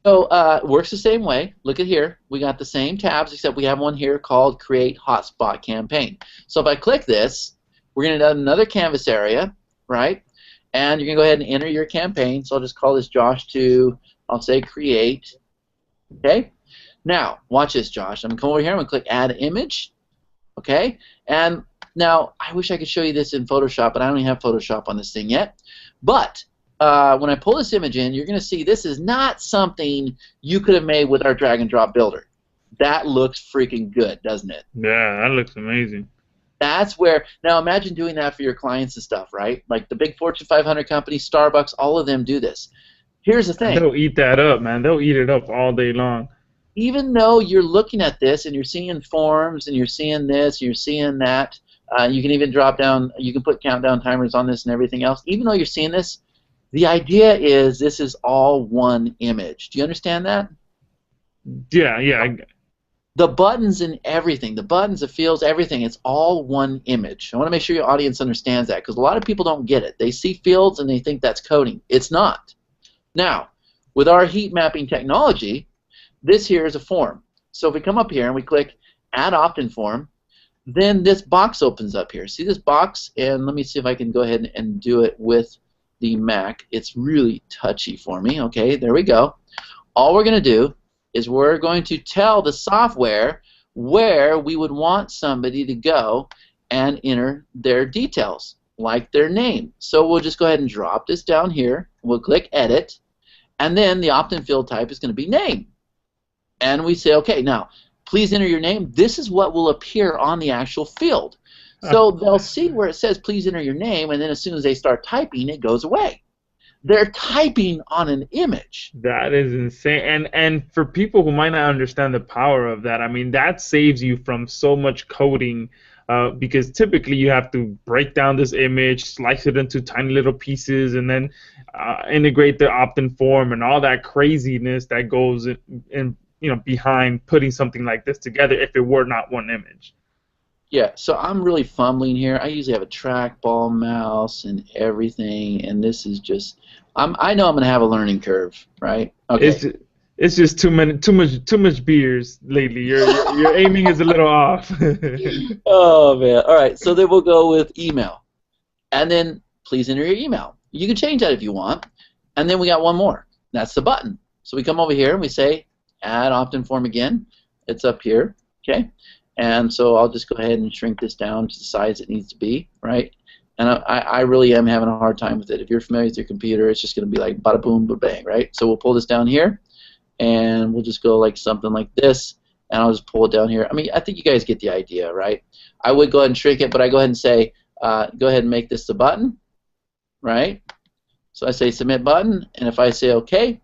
it works the same way. Look at here. We got the same tabs except we have one here called Create Hotspot Campaign. So if I click this, we're going to add another canvas area, right? And you're going to go ahead and enter your campaign. So I'll just call this Josh 2. I'll say Create. Okay. Now watch this, Josh. I'm going to come over here. I'm going to click Add Image. Okay. And now, I wish I could show you this in Photoshop, but I don't even have Photoshop on this thing yet. But when I pull this image in, you're going to see this is not something you could have made with our drag and drop builder. That looks freaking good, doesn't it? Yeah, that looks amazing. That's where, now imagine doing that for your clients and stuff, right? Like the big Fortune 500 companies, Starbucks, all of them do this. Here's the thing. They'll eat that up, man. They'll eat it up all day long. Even though you're looking at this and you're seeing forms and you're seeing this, you're seeing that, you can even drop down, you can put countdown timers on this and everything else. Even though you're seeing this, the idea is this is all one image. Do you understand that? Yeah. The buttons and everything, the buttons, the fields, everything, it's all one image. I want to make sure your audience understands that because a lot of people don't get it. They see fields and they think that's coding. It's not. Now, with our heat mapping technology, this here is a form. So if we come up here and we click Add Opt-in Form, then this box opens up here. See this box? And let me see if I can go ahead and do it with the Mac. It's really touchy for me. Okay, there we go. All we're going to do is we're going to tell the software where we would want somebody to go and enter their details, like their name. So we'll just go ahead and drop this down here. We'll click Edit, and then the opt-in field type is going to be name. And we say, okay, now, please enter your name. This is what will appear on the actual field. So they'll see where it says, please enter your name, and then as soon as they start typing, it goes away. They're typing on an image. That is insane. And for people who might not understand the power of that, I mean, that saves you from so much coding because typically you have to break down this image, slice it into tiny little pieces, and then integrate the opt-in form and all that craziness that goes in behind putting something like this together if it were not one image. Yeah, so I'm really fumbling here. I usually have a trackball mouse and everything, and this is just, I know I'm going to have a learning curve, right? Okay. It's just too much beers lately. Your aiming is a little off. Oh man! All right, so then we'll go with email, and then please enter your email. You can change that if you want, and then we got one more. That's the button. So we come over here and we say Add Opt-in Form again. It's up here, okay? And so I'll just go ahead and shrink this down to the size it needs to be, right? And I really am having a hard time with it. If you're familiar with your computer, it's just going to be like bada boom, ba bang, right? So we'll pull this down here, and we'll just go like something like this, and I'll just pull it down here. I mean, I think you guys get the idea, right? I would go ahead and shrink it, but I go ahead and say, go ahead and make this the button, right? So I say submit button, and if I say OK,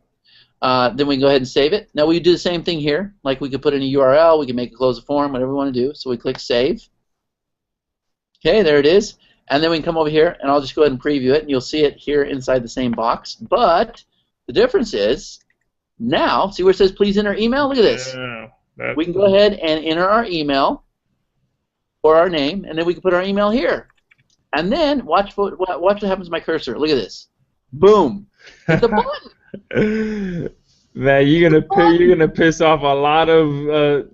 then we can go ahead and save it. Now we do the same thing here. Like we could put in a URL, we can make it close the form, whatever we want to do. So we click save. Okay, there it is. And then we can come over here, and I'll just go ahead and preview it, and you'll see it here inside the same box. But the difference is, now, see where it says please enter email? Look at this. Yeah, we can go ahead and enter our email or our name, and then we can put our email here. And then watch what happens to my cursor. Look at this. Boom. Hit the button. Man, you're gonna piss off a lot of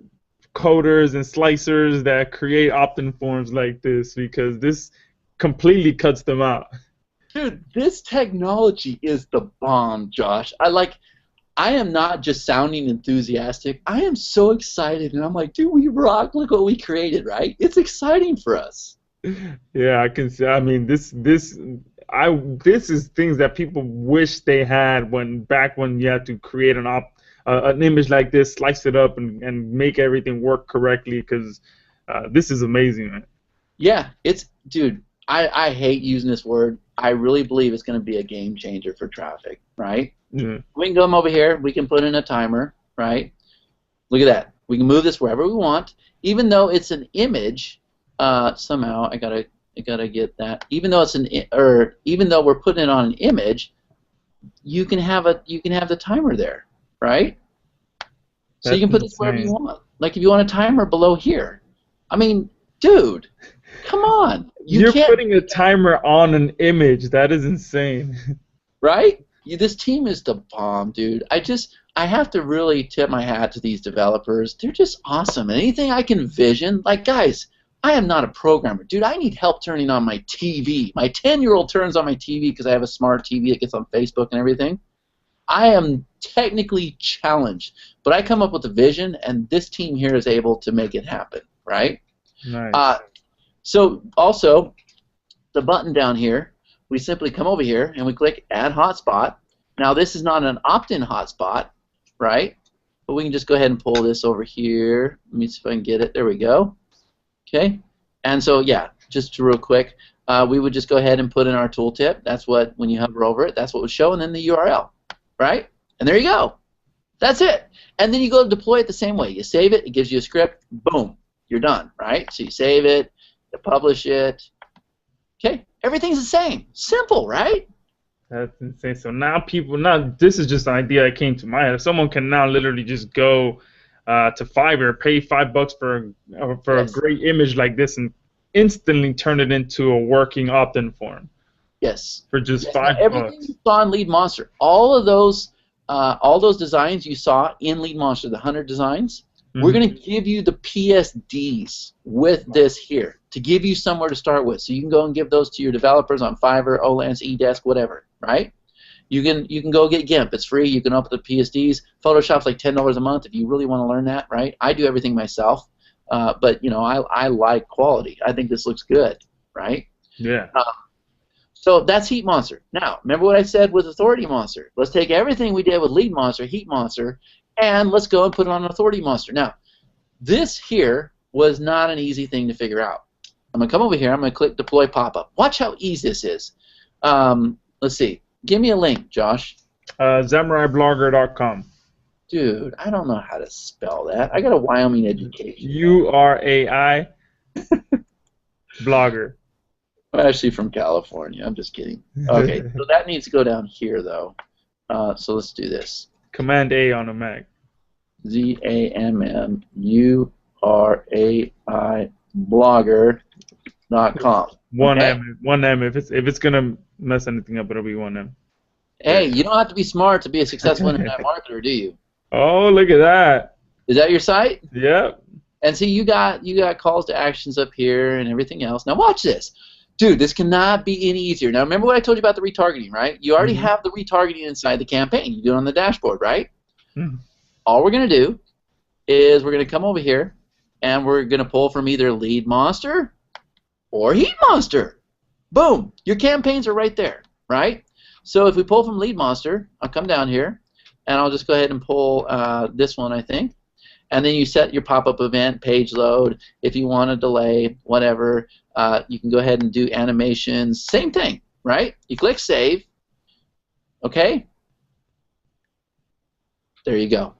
coders and slicers that create opt-in forms like this, because this completely cuts them out. Dude, this technology is the bomb, Josh. I am not just sounding enthusiastic. I am so excited, and I'm like, dude, we rock. Look what we created, right? It's exciting for us. Yeah, I can see. I mean, this is things that people wish they had back when you had to create an image like this, slice it up, and make everything work correctly. Because this is amazing, man. Yeah, dude. I hate using this word. I really believe it's going to be a game changer for traffic, right? Yeah. We can come over here. We can put in a timer, right? Look at that. We can move this wherever we want, even though it's an image. Somehow I gotta get that. Even though even though we're putting it on an image, you can have the timer there, right? So you can put this wherever you want. Like if you want a timer below here. I mean, dude, come on. You're putting a timer on an image. That is insane. Right? This team is the bomb, dude. I have to really tip my hat to these developers. They're just awesome. And anything I can vision, like guys, I am not a programmer. Dude, I need help turning on my TV. My 10-year-old turns on my TV because I have a smart TV that gets on Facebook and everything. I am technically challenged, but I come up with a vision, and this team here is able to make it happen, right? Nice. So also, the button down here, we simply come over here and we click Add Hotspot. Now this is not an opt-in hotspot, right? But we can just go ahead and pull this over here. Let me see if I can get it. There we go. Okay. And so yeah, just real quick, we would just go ahead and put in our tooltip. That's what, when you hover over it, that's what would show, and then the URL, right? And there you go. That's it. And then you go to deploy it the same way. You save it. It gives you a script. Boom. You're done, right? So you save it. You publish it. Okay. Everything's the same. Simple, right? That's insane. So now this is just an idea that came to my head. Someone can now literally just go to Fiverr, pay $5 for a great image like this, and instantly turn it into a working opt-in form. Yes. For just $5. Everything you saw in Lead Monster, all those designs you saw in Lead Monster, the 100 designs, we're going to give you the PSDs with this here to give you somewhere to start with. So you can go and give those to your developers on Fiverr, Olance, eDesk, whatever, right? You can go get GIMP. It's free. You can open the PSDs. Photoshop's like $10 a month if you really want to learn that, right? I do everything myself, but you know, I like quality. I think this looks good, right? Yeah. So that's Heat Monster. Now, remember what I said with Authority Monster. Let's take everything we did with Lead Monster, Heat Monster, and let's go and put it on Authority Monster. Now, this here was not an easy thing to figure out. I'm going to come over here. I'm going to click Deploy Pop-Up. Watch how easy this is. Let's see. Give me a link, Josh. SamuraiBlogger.com. Dude, I don't know how to spell that. I got a Wyoming education. URAI Blogger. I'm actually from California. I'm just kidding. Okay, so that needs to go down here, though. So let's do this. Command A on a Mac. ZAMMURAI blogger.com. One M. If it's gonna mess anything up, it'll be one M. Hey, you don't have to be smart to be a successful internet marketer, do you? Oh, look at that. Is that your site? Yep. And see, you got calls to actions up here and everything else. Now watch this. Dude, this cannot be any easier. Now remember what I told you about the retargeting, right? You already have the retargeting inside the campaign. You do it on the dashboard, right? All we're going to do is we're going to come over here and we're going to pull from either Lead Monster or Heat Monster. Boom! Your campaigns are right there, right? So if we pull from Lead Monster, I'll come down here, and I'll just go ahead and pull this one, I think. And then you set your pop-up event, page load. If you want to delay, whatever, you can go ahead and do animations. Same thing, right? You click Save. Okay? There you go.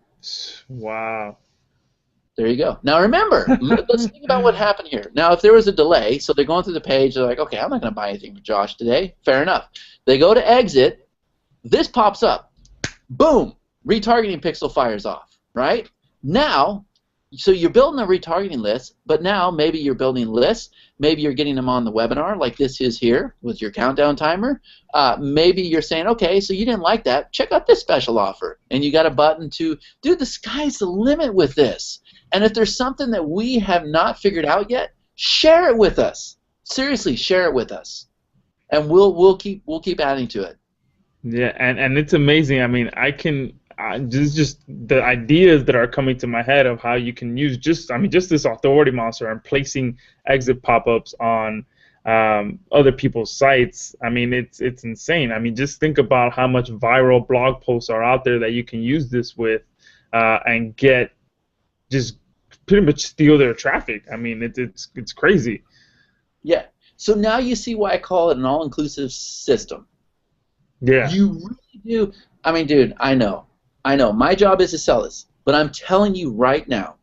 Wow. There you go. Now remember, let's think about what happened here. Now if there was a delay, so they're going through the page, they're like, okay, I'm not going to buy anything from Josh today. Fair enough. They go to exit. This pops up. Boom! Retargeting pixel fires off, right? Now, so you're building a retargeting list, but now maybe you're building lists. Maybe you're getting them on the webinar like this is here with your countdown timer. Maybe you're saying, okay, so you didn't like that. Check out this special offer. And you got a button to, dude, the sky's the limit with this. And if there's something that we have not figured out yet, share it with us. Seriously, share it with us. And we'll keep adding to it. Yeah, and it's amazing. I mean, just the ideas that are coming to my head of how you can use just this authority monster and placing exit pop-ups on other people's sites. I mean, it's insane. I mean, just think about how much viral blog posts are out there that you can use this with and get just pretty much steal their traffic. I mean, it's crazy. Yeah. So now you see why I call it an all-inclusive system. Yeah. You really do. I mean, dude, I know. My job is to sell this, but I'm telling you right now,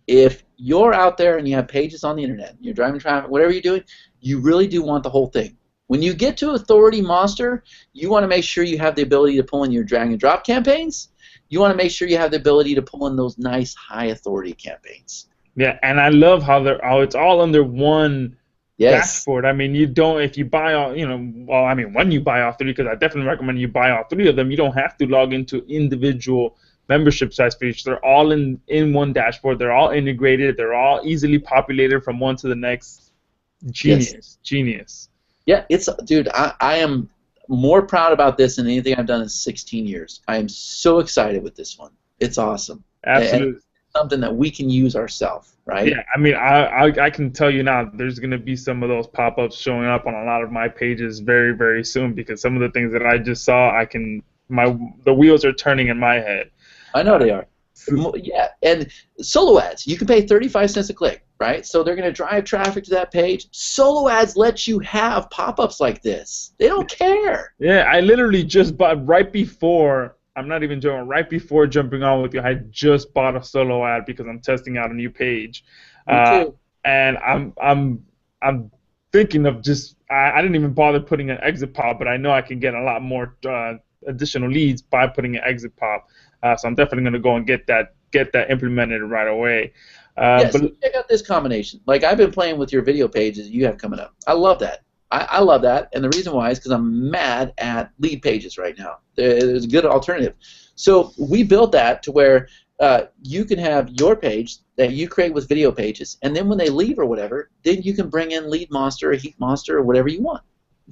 if you're out there and you have pages on the internet, you're driving traffic, whatever you're doing, you really do want the whole thing. When you get to Authority Monster, you want to make sure you have the ability to pull in your drag and drop campaigns. You want to make sure you have the ability to pull in those nice high authority campaigns. Yeah, and I love how it's all under one dashboard. I mean, you don't, if you buy all, when you buy all three, because I definitely recommend you buy all three of them, you don't have to log into individual membership sites for each. They're all in one dashboard. They're all integrated. They're all easily populated from one to the next. Genius. Yeah, dude, I am more proud about this than anything I've done in 16 years. I am so excited with this one. It's awesome. Absolutely. And something that we can use ourselves, right? Yeah, I mean, I can tell you now, there's going to be some of those pop-ups showing up on a lot of my pages very, very soon, because some of the things that I just saw, the wheels are turning in my head. I know they are. Yeah, and solo ads, you can pay 35 cents a click, right? So they're going to drive traffic to that page. Solo ads let you have pop-ups like this. They don't care. Yeah, I literally just bought right before, I'm not even joking, right before jumping on with you, I just bought a solo ad because I'm testing out a new page. Me too. And I'm thinking of just, I didn't even bother putting an exit pop, but I know I can get a lot more additional leads by putting an exit pop. So I'm definitely going to go and get that implemented right away. But check out this combination. Like, I've been playing with your video pages you have coming up. I love that. I love that, and the reason why is because I'm mad at lead pages right now. There's a good alternative. So we built that to where you can have your page that you create with video pages, and then when they leave or whatever, then you can bring in Lead Monster or Heat Monster or whatever you want,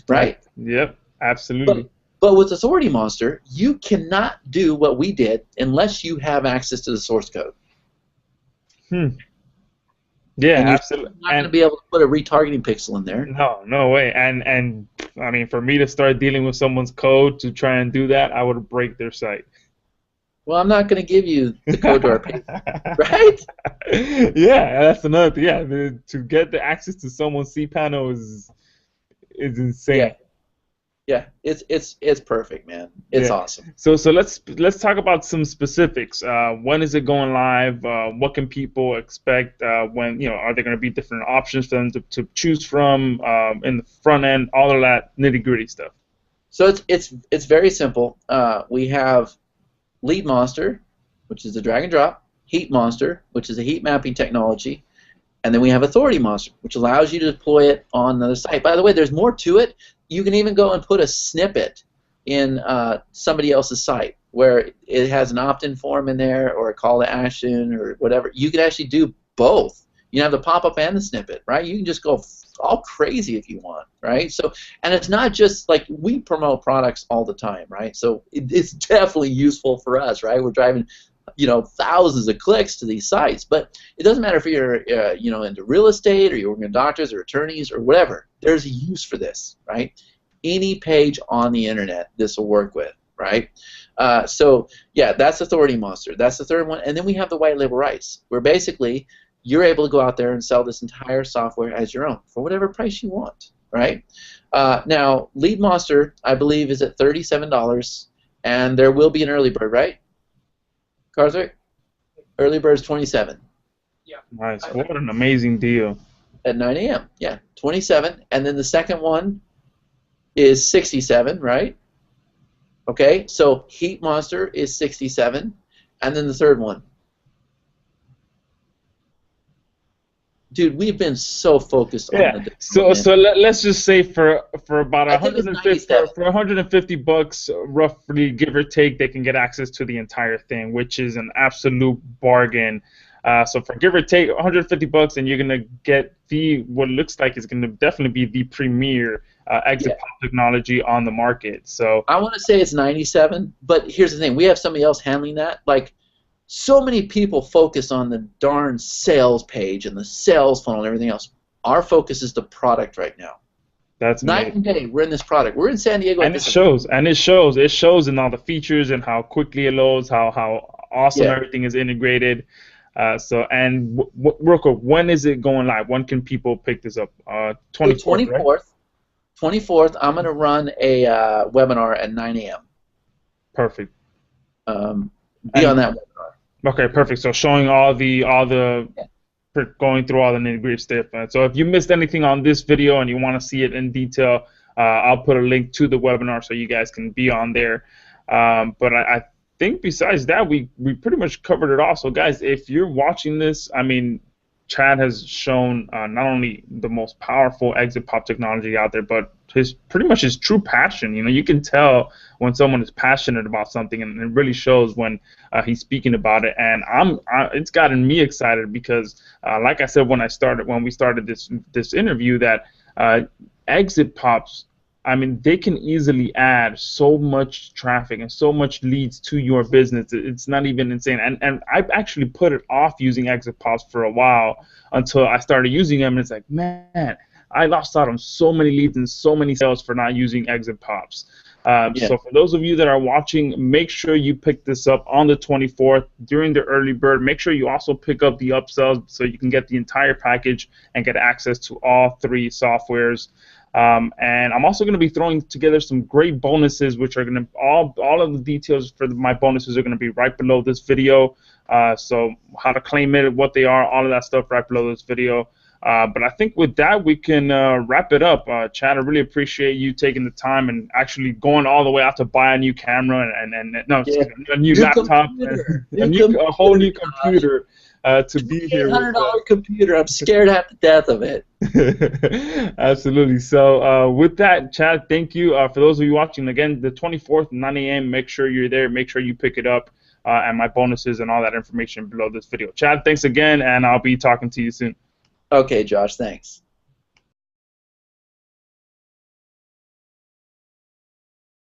right? Yep, absolutely. But with Authority Monster, you cannot do what we did unless you have access to the source code. Yeah, absolutely. You're not going to be able to put a retargeting pixel in there. No way. And I mean, for me to start dealing with someone's code to try and do that, I would break their site. Well, I'm not going to give you the code to our page, right? Yeah, that's another thing. Yeah, to get the access to someone's cPanel is insane. Yeah, it's perfect, man. It's awesome. So let's talk about some specifics. When is it going live? What can people expect? When are there going to be different options for them to choose from in the front end? All of that nitty-gritty stuff. So it's very simple. We have Lead Monster, which is the drag and drop, Heat Monster, which is a heat mapping technology, and then we have Authority Monster, which allows you to deploy it on another site. By the way, there's more to it. You can even go and put a snippet in somebody else's site where it has an opt-in form in there or a call to action or whatever. You can actually do both. You have the pop-up and the snippet, right? You can just go all crazy if you want, right? So, and it's not just like we promote products all the time, right? So it's definitely useful for us, right? We're driving thousands of clicks to these sites. But it doesn't matter if you're into real estate or you're working with doctors or attorneys or whatever. There's a use for this, right? Any page on the internet, this will work with, right? So yeah, that's Authority Monster. That's the third one, and then we have the white label rights, where basically you're able to go out there and sell this entire software as your own for whatever price you want, right? Now, Lead Monster, I believe, is at $37, and there will be an early bird, right? Karthik? Early bird is $27. Yeah. Nice. What an amazing deal. At 9 a.m. Yeah, 27, and then the second one is 67, right? Okay, so Heat Monster is 67, and then the third one. Dude, we've been so focused on the so let's just say for about I think it's 150 for $150 roughly, give or take, they can get access to the entire thing, which is an absolute bargain. So for give or take $150, and you're gonna get what looks like is gonna definitely be the premier exit pop technology on the market. So I want to say it's 97, but here's the thing: we have somebody else handling that. Like, so many people focus on the darn sales page and the sales funnel and everything else. Our focus is the product right now. That's night and day. We're in this product. We're in San Diego. And it shows. And it shows. It shows in all the features and how quickly it loads, how awesome everything is integrated. Real quick, when is it going live? When can people pick this up? 24th. 24th. Right? 24th. I'm going to run a webinar at 9 a.m. Perfect. Be on that webinar. Okay, perfect. So showing all the going through all the nitty-gritty stuff. So if you missed anything on this video and you want to see it in detail, I'll put a link to the webinar so you guys can be on there. But I think besides that, we pretty much covered it all. So guys, if you're watching this, I mean, Chad has shown not only the most powerful exit pop technology out there, but pretty much his true passion. You can tell when someone is passionate about something, and it really shows when he's speaking about it. And it's gotten me excited because, like I said when we started this interview, that exit pops, I mean, they can easily add so much traffic and so much leads to your business. It's not even insane. And I've actually put it off using exit pops for a while until I started using them, and it's like, man, I lost out on so many leads and so many sales for not using exit pops. So for those of you that are watching, make sure you pick this up on the 24th during the early bird. Make sure you also pick up the upsells so you can get the entire package and get access to all three softwares. And I'm also going to be throwing together some great bonuses, which are going to all of the details for my bonuses are going to be right below this video. So how to claim it, what they are, all of that stuff right below this video. But I think with that we can wrap it up. Chad, I really appreciate you taking the time and actually going all the way out to buy a new camera and a new laptop, and a whole new computer. To be here. $800 computer. I'm scared half to death of it. Absolutely. So with that, Chad, thank you. For those of you watching, again, the 24th, 9 a.m., make sure you're there. Make sure you pick it up. And my bonuses and all that information below this video. Chad, thanks again, and I'll be talking to you soon. Okay, Josh, thanks.